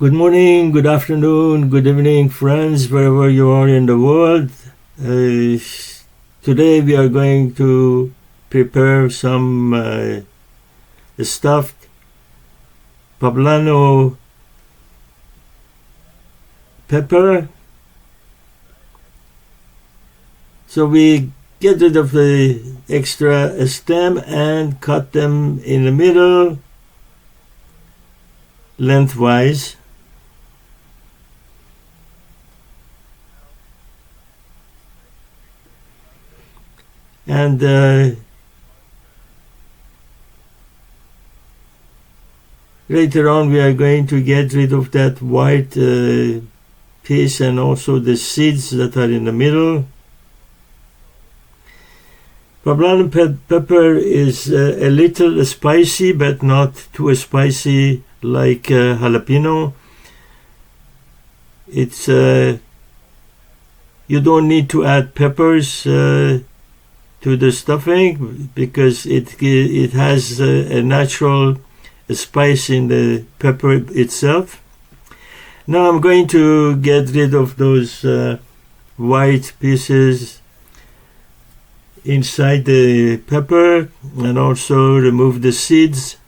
Good morning, good afternoon, good evening, friends, wherever you are in the world. Uh, Today we are going to prepare some stuffed Poblano pepper. So we get rid of the extra stem and cut them in the middle, lengthwise. And later on we are going to get rid of that white piece and also the seeds that are in the middle. Poblano pepper is a little spicy, but not too spicy like jalapeno. It's you don't need to add peppers to the stuffing because it has a natural spice in the pepper itself. Now I'm going to get rid of those white pieces inside the pepper and also remove the seeds.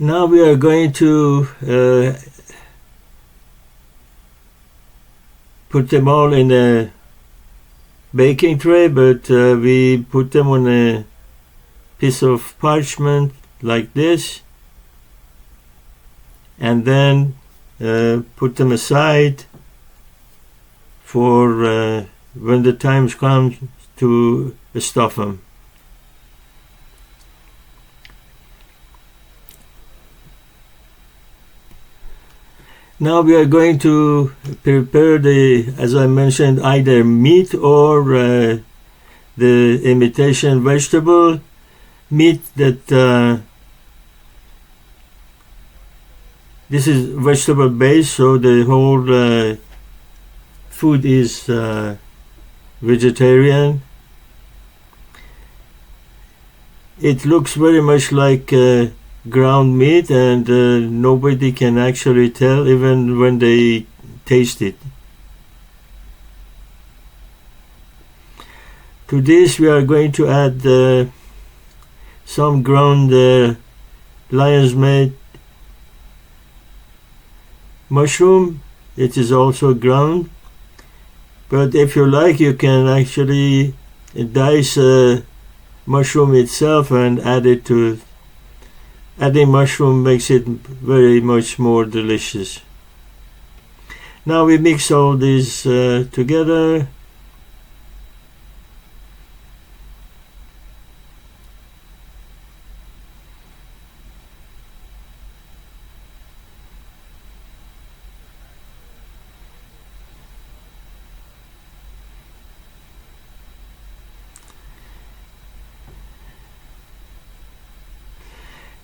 Now we are going to put them all in a baking tray, but we put them on a piece of parchment like this, and then put them aside for when the time comes to stuff them. Now we are going to prepare as I mentioned, either meat or the imitation vegetable. Meat that this is vegetable based, so the whole food is vegetarian. It looks very much like ground meat, and nobody can actually tell even when they taste it. To this we are going to add some ground lion's mane mushroom. It is also ground, but if you like you can actually dice mushroom itself and add it to it. Adding mushroom makes it very much more delicious. Now we mix all these together.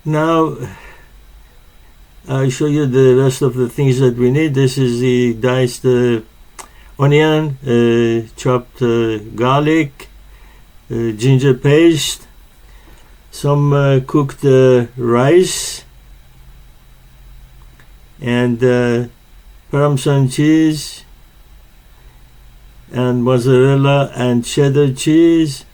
Now I'll show you the rest of the things that we need. This is the diced onion, chopped garlic, ginger paste, some cooked rice, and Parmesan cheese, and mozzarella and cheddar cheese.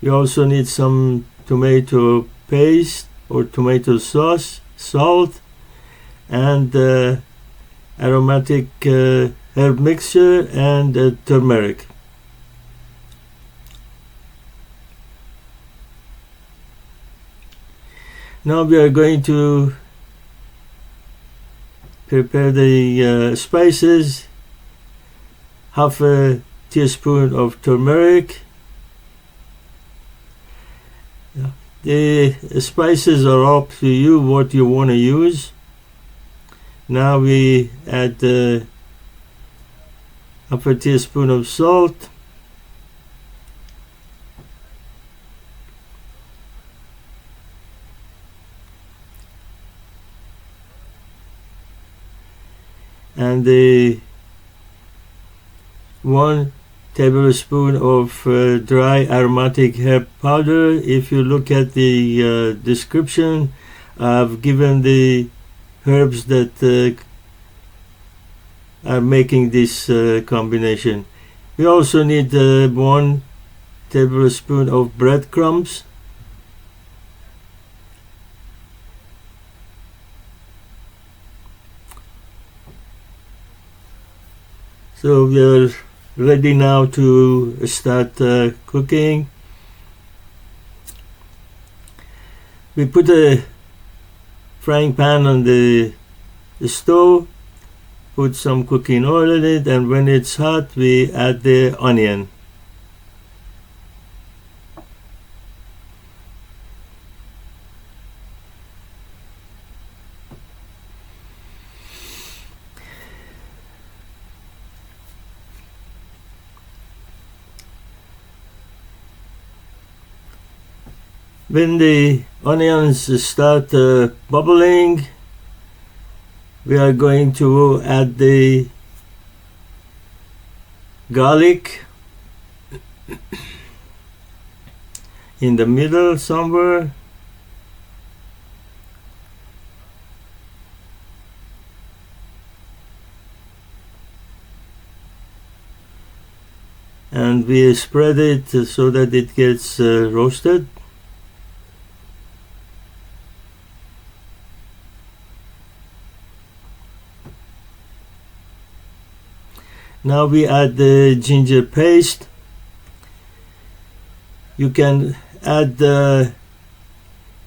You also need some tomato paste or tomato sauce, salt, and aromatic herb mixture, and turmeric. Now we are going to prepare the spices. Half a teaspoon of turmeric. The spices are up to you what you want to use. Now we add half a teaspoon of salt. And 1 tablespoon of dry aromatic herb powder. If you look at the description, I've given the herbs that are making this combination. We also need 1 tablespoon of breadcrumbs. So we are ready now to start cooking. We put a frying pan on the stove, put some cooking oil in it, and when it's hot we add the onion. When the onions start bubbling, we are going to add the garlic in the middle somewhere. And we spread it so that it gets roasted. Now we add the ginger paste. You can add the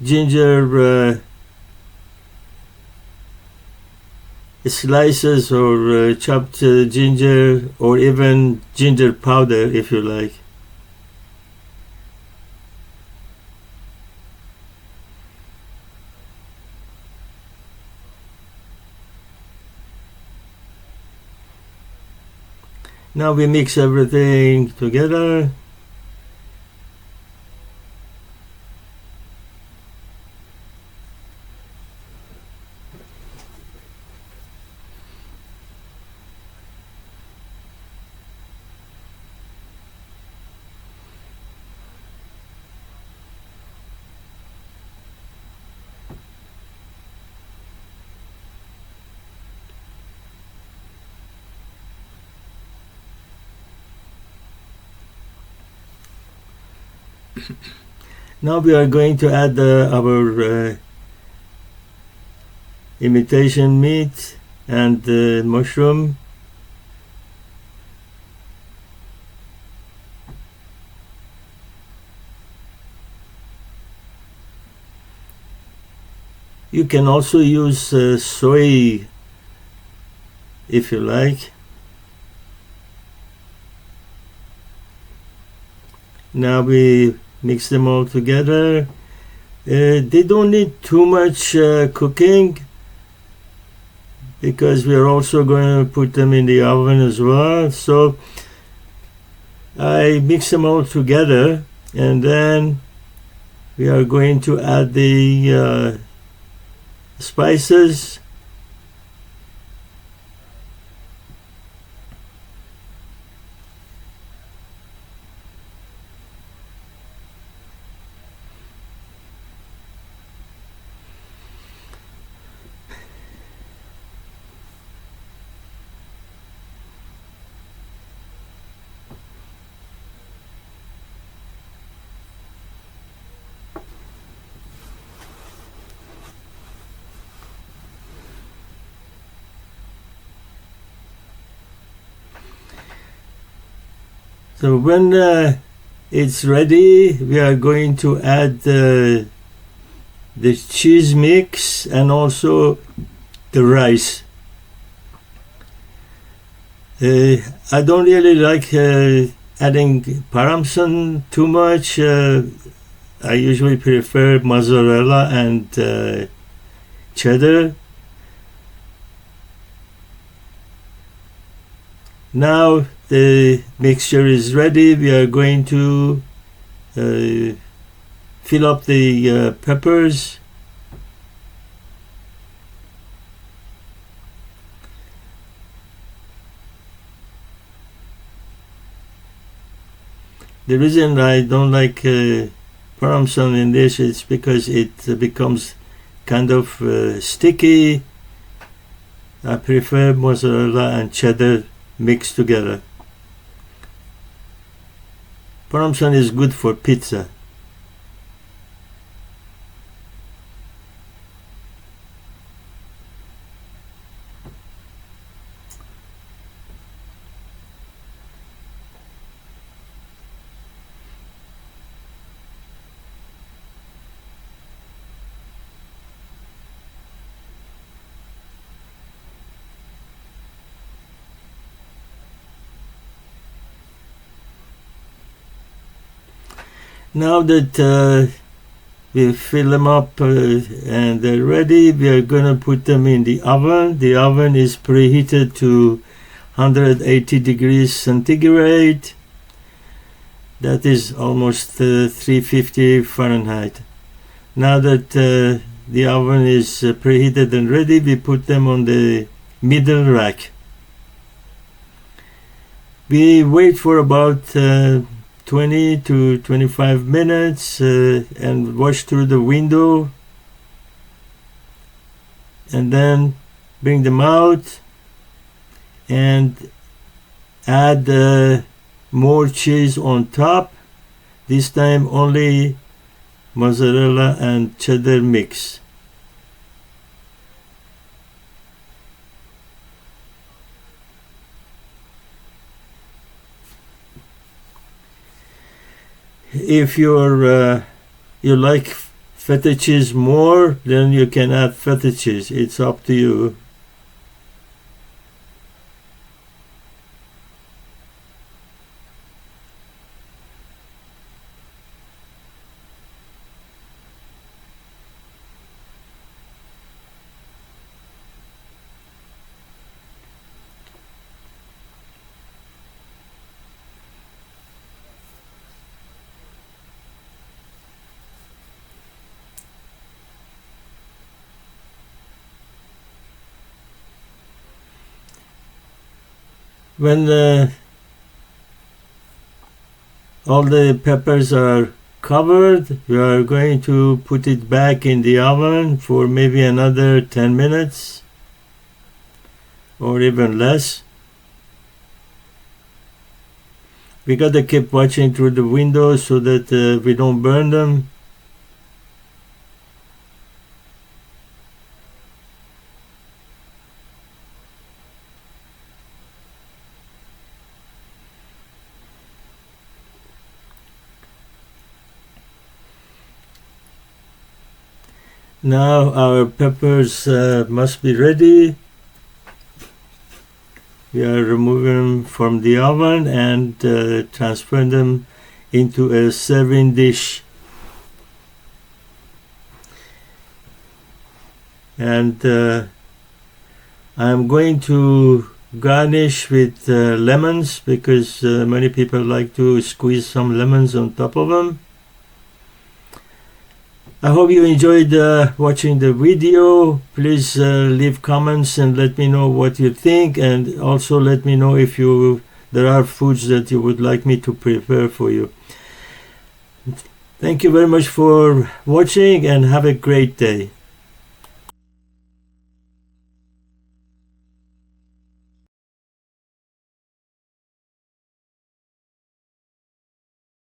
ginger slices or chopped ginger, or even ginger powder if you like. Now we mix everything together. Now we are going to add our imitation meat and mushroom. You can also use soy if you like. Now we mix them all together. They don't need too much cooking, because we are also going to put them in the oven as well. So I mix them all together, and then we are going to add the spices. So when it's ready, we are going to add the cheese mix and also the rice. I don't really like adding Parmesan too much. I usually prefer Mozzarella and Cheddar. Now the mixture is ready. We are going to fill up the peppers. The reason I don't like Parmesan in this is because it becomes kind of sticky. I prefer mozzarella and cheddar mixed together. Parmesan is good for pizza. Now that we fill them up and they're ready, we are going to put them in the oven. The oven is preheated to 180 degrees centigrade. That is almost 350 Fahrenheit. Now that the oven is preheated and ready, we put them on the middle rack. We wait for about 20 to 25 minutes and watch through the window, and then bring them out and add more cheese on top. This time only mozzarella and cheddar mix. If you like feta cheese more, then you can add feta cheese. It's up to you. When all the peppers are covered, we are going to put it back in the oven for maybe another 10 minutes or even less. We gotta keep watching through the window so that we don't burn them. Now our peppers must be ready. We are removing them from the oven and transferring them into a serving dish. And I'm going to garnish with lemons because many people like to squeeze some lemons on top of them. I hope you enjoyed watching the video. Please leave comments and let me know what you think, and also let me know if there are foods that you would like me to prepare for you. Thank you very much for watching and have a great day.